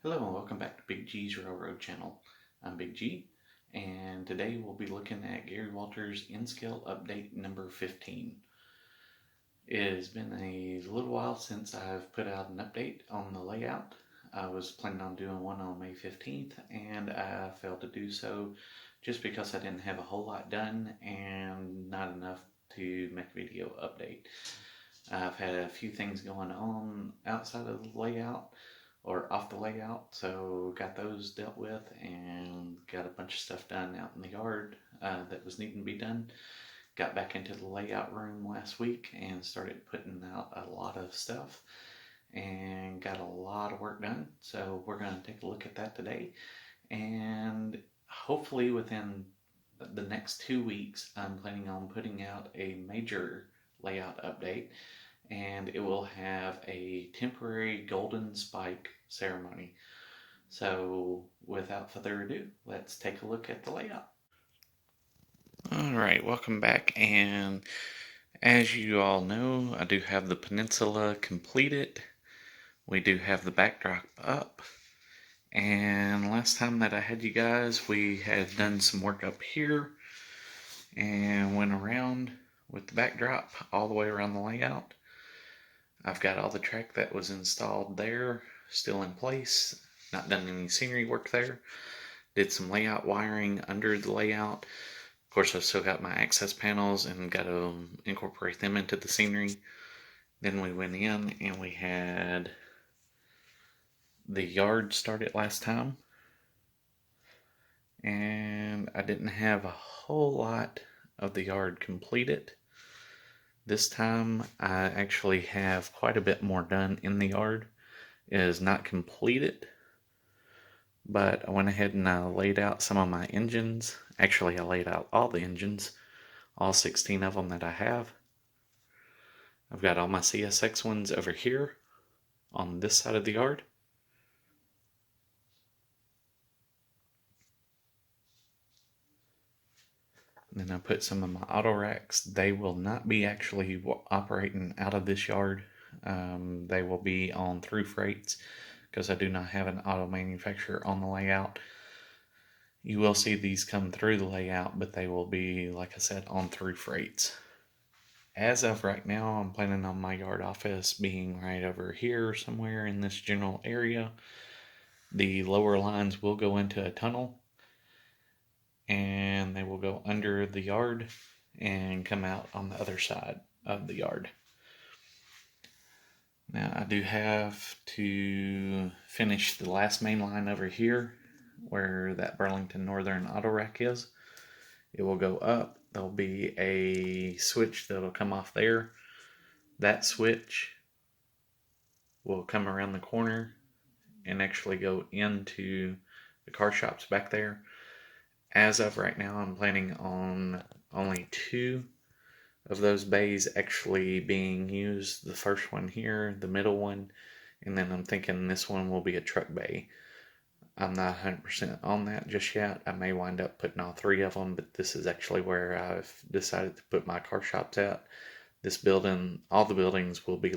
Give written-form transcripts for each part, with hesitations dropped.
Hello and welcome back to Big G's Railroad Channel. I'm Big G, and today we'll be looking at Gary Walters' N-Scale Update number 15. It has been a little while since I've put out an update on the layout. I was planning on doing one on May 15th, and I failed to do so just because I didn't have a whole lot done and not enough to make a video update. I've had a few things going on outside of the layout or off the layout, so got those dealt with and got a bunch of stuff done out in the yard that was needing to be done. Got back into the layout room last week and started putting out a lot of stuff and got a lot of work done. So we're going to take a look at that today, and hopefully within the next 2 weeks I'm planning on putting out a major layout update, and it will have a temporary golden spike ceremony. So without further ado, let's take a look at the layout. Alright, welcome back, and as you all know, I do have the peninsula completed. We do have the backdrop up, and last time that I had you guys, we had done some work up here and went around with the backdrop all the way around the layout. I've got all the track that was installed there still in place. Not done any scenery work there. Did some layout wiring under the layout. Of course, I've still got my access panels and got to incorporate them into the scenery. Then we went in and we had the yard started last time. And I didn't have a whole lot of the yard completed. This time I actually have quite a bit more done in the yard. It is not completed, but I went ahead and laid out some of my engines. Actually, I laid out all the engines, all 16 of them that I have. I've got all my CSX ones over here on this side of the yard. Then I put some of my auto racks. They will not be actually operating out of this yard. They will be on through freights because I do not have an auto manufacturer on the layout. You will see these come through the layout, but they will be, like I said, on through freights. As of right now, I'm planning on my yard office being right over here somewhere in this general area. The lower lines will go into a tunnel, and they will go under the yard and come out on the other side of the yard. Now I do have to finish the last main line over here where that Burlington Northern auto rack is. It will go up. There'll be a switch that'll come off there. That switch will come around the corner and actually go into the car shops back there. As of right now, I'm planning on only 2 of those bays actually being used. The first one here, the middle one, and then I'm thinking this one will be a truck bay. I'm not 100% on that just yet. I may wind up putting all 3 of them, but this is actually where I've decided to put my car shops at. This building, all the buildings will be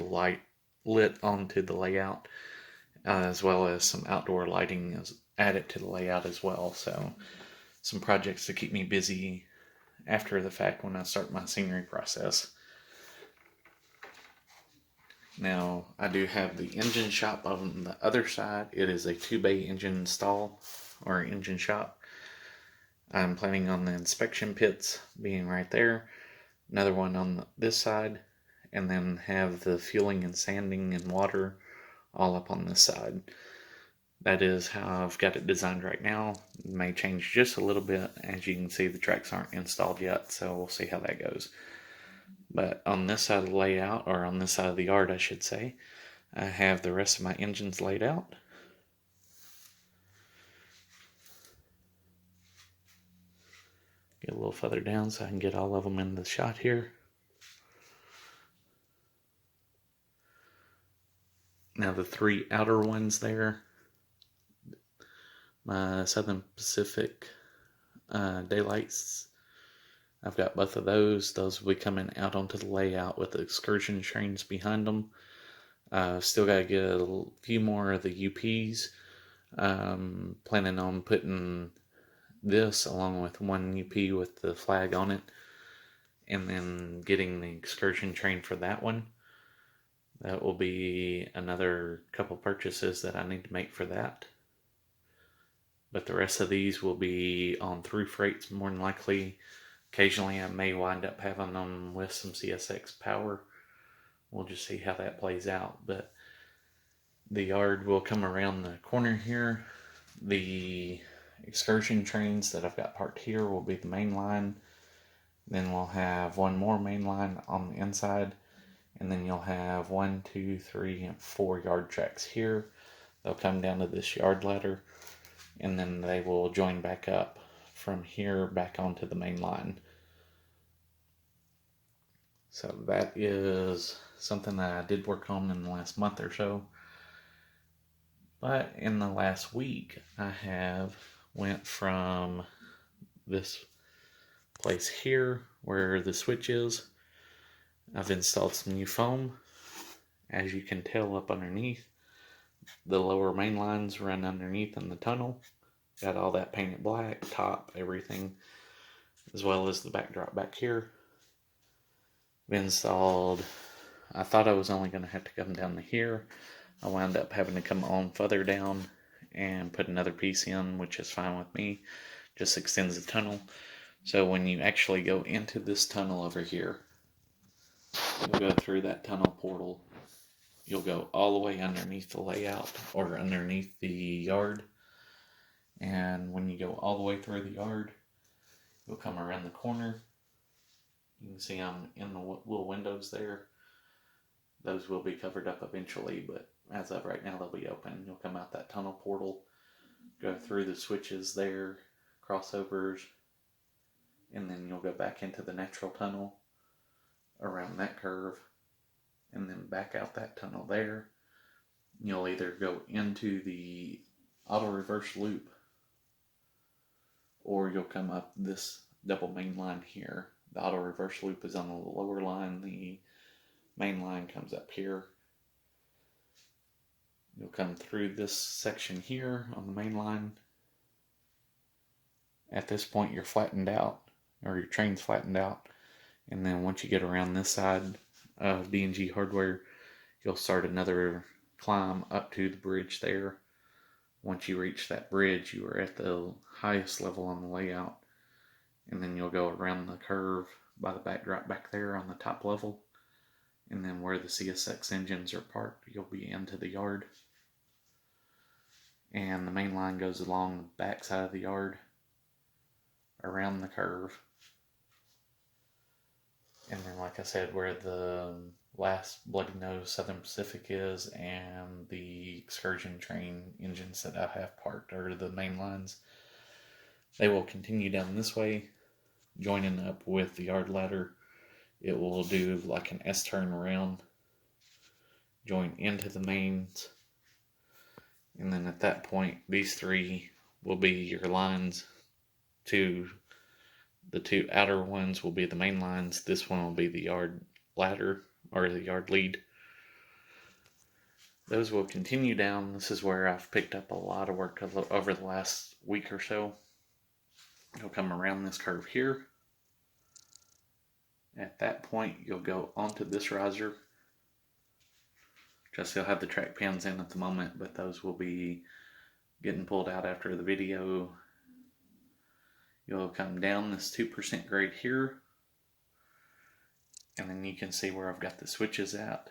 lit onto the layout, as well as some outdoor lighting is added to the layout as well. So some projects to keep me busy after the fact when I start my scenery process. Now, I do have the engine shop on the other side. It is a 2-bay engine stall or engine shop. I'm planning on the inspection pits being right there. Another one on this side, and then have the fueling and sanding and water all up on this side. That is how I've got it designed right now. It may change just a little bit. As you can see, the tracks aren't installed yet, so we'll see how that goes. But on this side of the layout, or on this side of the yard I should say, I have the rest of my engines laid out. Get a little further down so I can get all of them in the shot here. Now the 3 outer ones there, my Southern Pacific daylights, I've got both of those. Those will be coming out onto the layout with the excursion trains behind them. Still got to get a few more of the UPs Planning on putting this along with one UP with the flag on it, and then getting the excursion train for that one. That will be another couple purchases that I need to make for that. But the rest of these will be on through freights more than likely. Occasionally I may wind up having them with some CSX power. We'll just see how that plays out. But the yard will come around the corner here. The excursion trains that I've got parked here will be the main line. Then we'll have one more main line on the inside. And then you'll have 1, 2, 3, and 4 yard tracks here. They'll come down to this yard ladder, and then they will join back up from here back onto the main line. So that is something that I did work on in the last month or so. But in the last week, I have went from this place here where the switch is. I've installed some new foam. As you can tell up underneath, the lower main lines run underneath in the tunnel. Got all that painted black, top, everything, as well as the backdrop back here. Installed, I thought I was only going to have to come down to here. I wound up having to come on further down and put another piece in, which is fine with me. Just extends the tunnel. So when you actually go into this tunnel over here, you'll go through that tunnel portal. You'll go all the way underneath the layout or underneath the yard. And when you go all the way through the yard, you'll come around the corner. You can see I'm in the little windows there. Those will be covered up eventually, but as of right now, they'll be open. You'll come out that tunnel portal, go through the switches there, crossovers, and then you'll go back into the natural tunnel around that curve, and then back out that tunnel there. You'll either go into the auto reverse loop, or you'll come up this double main line here. The auto reverse loop is on the lower line. The main line comes up here. You'll come through this section here on the main line. At this point, you're flattened out, or your train's flattened out. And then once you get around this side of D&G Hardware, you'll start another climb up to the bridge there. Once you reach that bridge, you are at the highest level on the layout. And then you'll go around the curve by the backdrop back there on the top level. And then where the CSX engines are parked, you'll be into the yard. And the main line goes along the back side of the yard, around the curve. And then, like I said, where the last Bloody Nose Southern Pacific is and the excursion train engines that I have parked are the main lines. They will continue down this way, joining up with the yard ladder. It will do like an S-turn around, join into the mains, and then at that point, these three will be your lines. The two outer ones will be the main lines. This one will be the yard ladder, or the yard lead. Those will continue down. This is where I've picked up a lot of work over the last week or so. You'll come around this curve here. At that point, you'll go onto this riser. Just still have the track pins in at the moment, but those will be getting pulled out after the video. You'll come down this 2% grade here, and then you can see where I've got the switches at.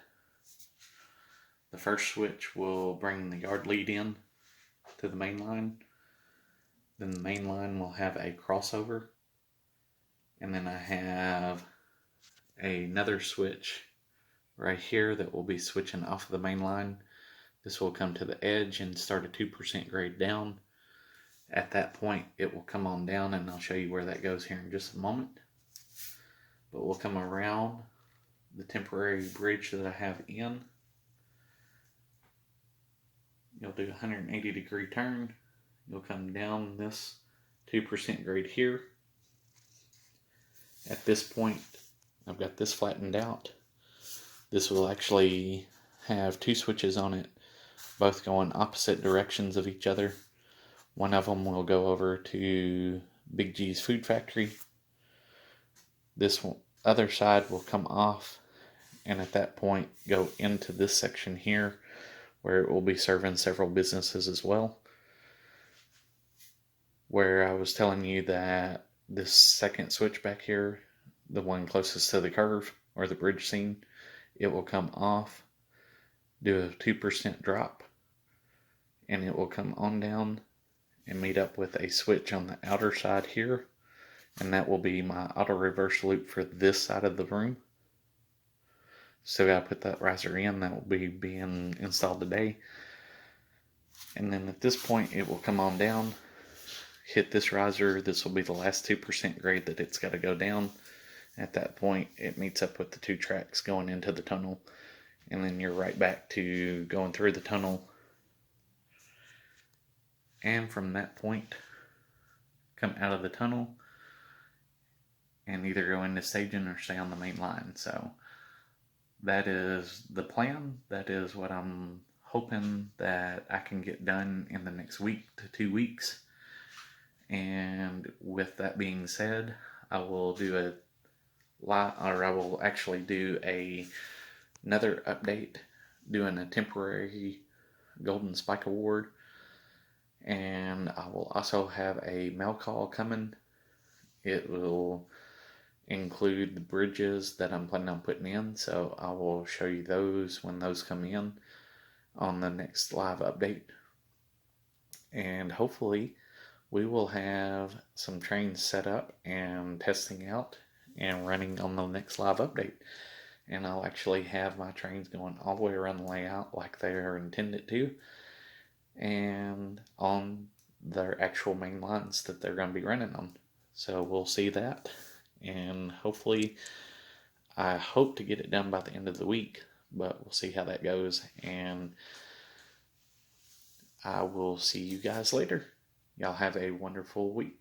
The first switch will bring the yard lead in to the main line. Then the main line will have a crossover, and then I have another switch right here that will be switching off of the main line. This will come to the edge and start a 2% grade down. At that point, it will come on down, and I'll show you where that goes here in just a moment. But we'll come around the temporary bridge that I have in. You'll do a 180 degree turn. You'll come down this 2% grade here. At this point, I've got this flattened out. This will actually have two switches on it. both going opposite directions of each other. One of them will go over to Big G's food factory. This other side will come off, and at that point go into this section here where it will be serving several businesses as well. Where I was telling you that this second switch back here, the one closest to the curve or the bridge scene, it will come off, do a 2% drop, and it will come on down and meet up with a switch on the outer side here, and that will be my auto reverse loop for this side of the room. So I put that riser in, that will be being installed today. And then at this point it will come on down, hit this riser. This will be the last 2% grade that it's got to go down. At that point it meets up with the 2 tracks going into the tunnel, and then you're right back to going through the tunnel, and from that point come out of the tunnel and either go into staging or stay on the main line. So that is the plan. That is what I'm hoping that I can get done in the next week to 2 weeks. And with that being said, I will do another update, doing a temporary Golden Spike Award, and I will also have a mail call coming. It will include the bridges that I'm planning on putting in, so I will show you those when those come in on the next live update. And hopefully we will have some trains set up and testing out and running on the next live update. And I'll actually have my trains going all the way around the layout like they are intended to, and on their actual main lines that they're going to be running on. So we'll see that, and hopefully I hope to get it done by the end of the week, but we'll see how that goes, and I will see you guys later. Y'all have a wonderful week.